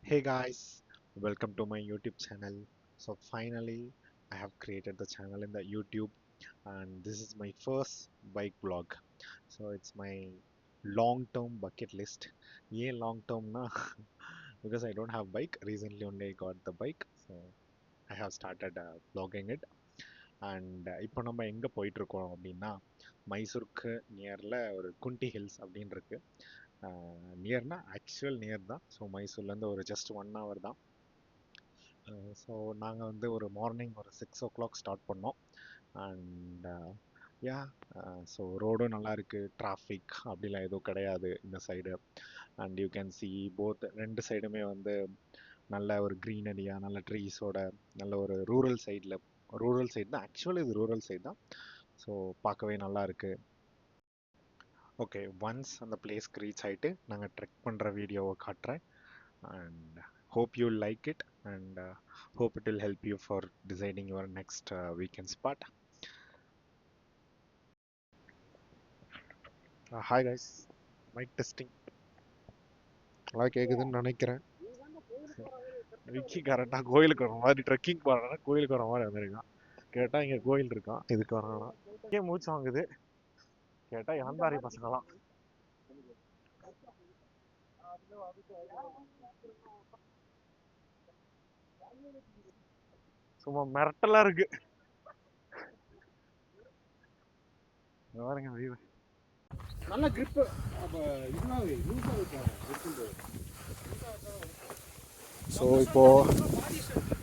Hey guys, welcome to my YouTube channel. So finally, I have created the channel in the YouTube, and this is my first bike vlog. So it's my long-term bucket list. Yeah, long-term na because I don't have bike. Recently only I got the bike, so I have started vlogging it. And இப்போ நம்ம எங்கே போயிட்டுருக்கோம் அப்படின்னா மைசூருக்கு நியரில் ஒரு குண்டி hills அப்படின்னு இருக்கு. நியர்னா actual near தான். ஸோ மைசூர்லேருந்து ஒரு ஜஸ்ட் 1 hour தான். ஸோ நாங்கள் வந்து ஒரு மார்னிங் ஒரு 6 o'clock ஸ்டார்ட் பண்ணோம். அண்ட் யா ஸோ ரோடும் நல்லா இருக்கு, டிராஃபிக் அப்படிலாம் எதுவும் கிடையாது இந்த side. And you can see both ரெண்டு சைடுமே வந்து நல்ல ஒரு க்ரீனரியாக நல்ல ட்ரீஸோட நல்ல ஒரு ரூரல் சைடு தான். ஆக்சுவலி இது ரூரல் சைடு தான். ஸோ பார்க்கவே நல்லா இருக்கு. ஓகே, ஒன்ஸ் அந்த பிளேஸ்க்கு ரீச் ஆகிட்டு நாங்கள் ட்ரெக் பண்ணுற வீடியோவை காட்டுறேன். And hope you like it, and hope it will help you for deciding your next weekend spot. Hi guys, mic testing. நல்லா கேக்குதுன்னு நினைக்கிறேன். விக்கி கரெக்டாக கோயிலுக்கு வர மாதிரி ட்ரெக்கிங் போகிறேன்னா கோயிலுக்கு வர மாதிரி வந்திருக்கான். கேட்டால் இங்கே கோயில் இருக்கான், இதுக்கு வரலாம். ஏன் மூச்சு வாங்குது கேட்டால் இளந்தாரி பசங்களாம். சும்மா மிரட்டலா இருக்கு பாருங்க வியூ. நல்ல grip. அப்ப இதுனாவே லூசா இருக்கு. ஸோ இப்போ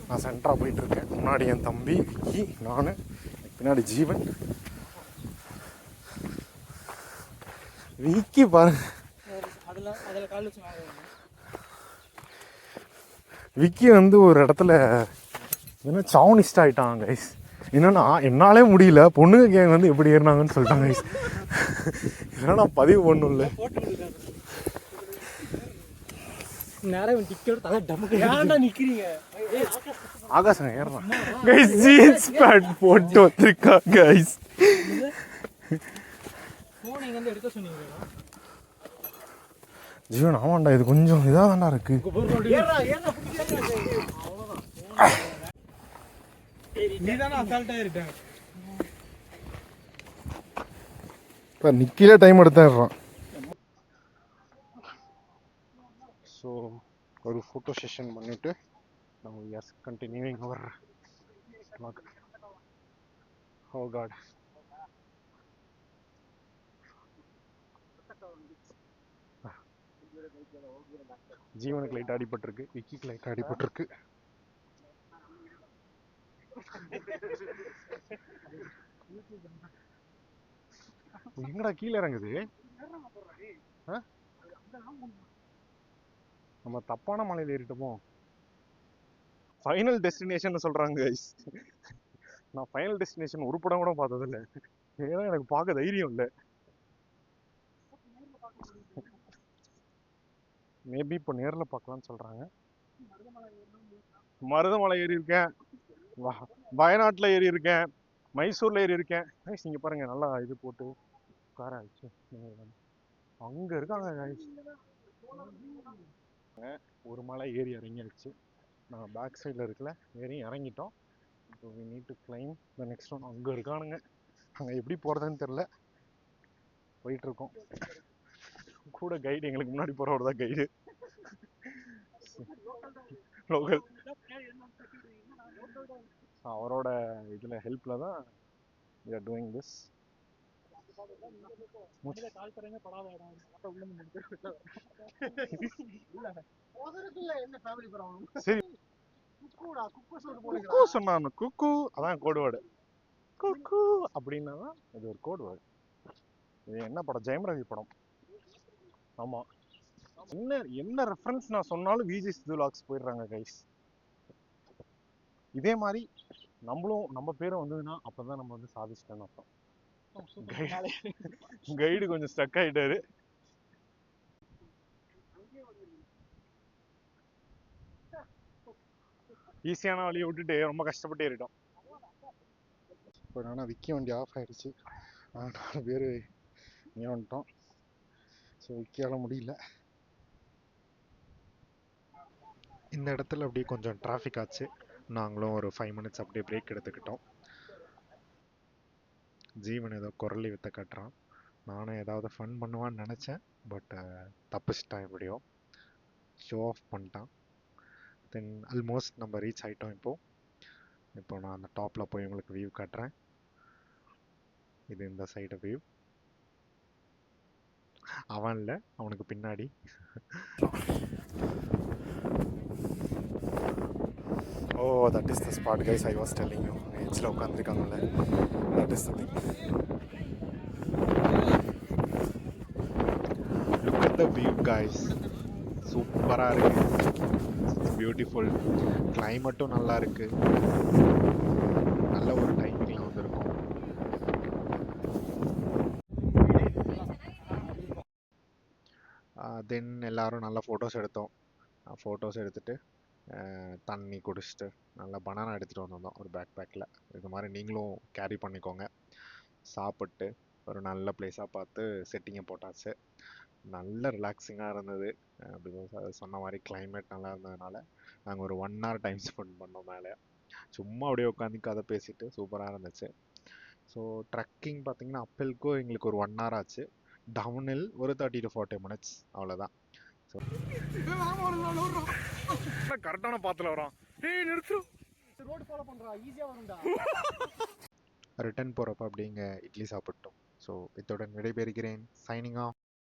நான் சென்டராக போயிட்டு இருக்கேன். முன்னாடி என் தம்பி விக்கி, நான், பின்னாடி ஜீவன். விக்கி பாருங்க, விக்கி வந்து ஒரு இடத்துல என்ன சவுனிஸ்ட் ஆகிட்டான் கைஸ். என்னன்னா என்னாலே முடியல, பொண்ணுங்க கேங் வந்து எப்படி ஏறினாங்கன்னு சொல்லிட்டாங்க கைஸ். இதெல்லாம் நான் பதிவு பண்ணும்ல. ஆகாசம் ஏறான் கைஸ். ஜீன்ஸ் பேண்ட் போட்டு வந்திருக்கா கைஸ். ஜீவன் ஆமாண்டா, இது கொஞ்சம் இதாக தாண்டா இருக்கு. இப்போ நிக்கிலே டைம் எடுத்துடுறான். ஸோ ஒரு ஃபோட்டோ செஷன் பண்ணிவிட்டு நம்ம எஸ் கண்டினியூவிங் அவர் vlog. ஓ காட், ஜீவனுக்கு லைட் அடிபட்டிருக்கு, விக்கிக்கு லைட் அடிபட்டிருக்கு. எங்கடா கீழே இறங்குது? நம்ம தப்பான மலையில் ஏறிட்டோமோ? ஃபைனல் டெஸ்டினேஷன் சொல்றாங்க கைஸ். நான் ஃபைனல் டெஸ்டினேஷன் ஒரு படம் கூட பார்த்ததில்லை. ஏன்னா எனக்கு பார்க்க தைரியம் இல்லை. மேபி இப்போ நேரில் பார்க்கலான்னு சொல்றாங்க. மருதமலை ஏறி இருக்கேன், வயநாட்டில் ஏறி இருக்கேன், மைசூரில் ஏறி இருக்கேன். இங்கே பாருங்க நல்லா இது போட்டு உட்கார ஆயிடுச்சு. அங்கே இருக்காங்க. ஒரு மலை ஏறி இறங்கிடுச்சு. நான் பேக் சைடில் இருக்கல, ஏறி இறங்கிட்டோம். இப்போ we need to climb the next one. அங்கே இருக்கானுங்க, அங்கே எப்படி போகிறதுன்னு தெரில, போயிட்டுருக்கோம். கூட கைடு, எங்களுக்கு முன்னாடி போகிறவர் தான் கைடு, லோக்கல். அவரோட இதில் ஹெல்ப்பில் தான் we are doing this. சரி, குக்கு சொன்னான். குக்கு அதான் கோடு வேர்டு. குக்கு அப்படின்னா தான் இது ஒரு கோடு வேர்டு. இது என்ன படம்? ஜெயம் ரவி படம். ஆமா, என்ன என்ன ரெஃபரன்ஸ் நான் சொன்னாலும் விஜி சித்து விலாக்ஸ் போயிடுறாங்க கைஸ். இதே மாதிரி நம்மளும் நம்ம பேரும் வந்ததுன்னா அப்பதான் நம்ம வந்து சாதிச்சிட்டேன்னு அர்த்தம். கைடு கொஞ்சம் ஸ்டக் ஆயிட்டாரு. ஈஸியான வழியை விட்டுட்டு ரொம்ப கஷ்டப்பட்டு ஏறிட்டோம். இப்போ ஆனால் விக்கி வண்டி ஆஃப் ஆயிடுச்சு. 4 பேர் இங்கே வந்துட்டோம். ஸோ விக்கியால முடியல. இந்த இடத்துல அப்படியே கொஞ்சம் டிராஃபிக் ஆச்சு. நாங்களும் ஒரு 5 மினிட்ஸ் அப்படியே பிரேக் எடுத்துக்கிட்டோம். ஜீவன் ஏதோ குரலி வித்த கட்டுறான். நானும் ஏதாவது ஃபன் பண்ணுவான்னு நினச்சேன். பட் தப்பிச்சிட்டான், எப்படியோ ஷோ ஆஃப் பண்ணிட்டான். தென் ஆல்மோஸ்ட் நம்ம ரீச் ஆகிட்டோம். இப்போ நான் அந்த டாப்பில் போய் உங்களுக்கு வியூ காட்டுறேன். இது இந்த சைடு வியூ. அவன் இல்லை, அவனுக்கு பின்னாடி. Oh, that is the spot guys, I was telling you. எட்ஜில் உட்காந்துருக்காங்கல்ல, that is the thing. Look at the view guys, சூப்பராக இருக்கு. It's beautiful. கிளைமேட்டும் நல்லா இருக்கு. நல்ல ஒரு டைமிங்கில் வந்திருக்கும். தென் எல்லாரும் நல்லா ஃபோட்டோஸ் எடுத்தோம். ஃபோட்டோஸ் எடுத்துகிட்டு தண்ணி குடிச்சிட்டு நல்லா பனானா எடுத்துகிட்டு வந்திருந்தோம் ஒரு பேக் பேக்கில். இது மாதிரி நீங்களும் கேரி பண்ணிக்கோங்க. சாப்பிட்டு ஒரு நல்ல பிளேஸாக பார்த்து செட்டிங்கை போட்டாச்சு. நல்ல ரிலாக்ஸிங்காக இருந்தது. பிகாஸ் சொன்ன மாதிரி கிளைமேட் நல்லா இருந்ததுனால நாங்கள் ஒரு 1 hour டைம் ஸ்பெண்ட் பண்ணோம் மேலே. சும்மா அப்படியே உட்காந்து கதை பேசிட்டு சூப்பராக இருந்துச்சு. ஸோ ட்ரக்கிங் பார்த்தீங்கன்னா அப்பில்க்கும் எங்களுக்கு ஒரு 1 hour ஆச்சு. டவுனில் ஒரு 30 to 40 minutes, அவ்வளோதான். ஸோ கரெக்டான பாத்துல வரோம். ரோடு ஃபாலோ பண்றா, ஈஸியா வரும்டா. ரிட்டர்ன் போகிறப்ப அப்படிங்க இட்லி சாப்பிட்டோம். ஸோ இத்துடன் விடைபெறுகிறேன். Signing off.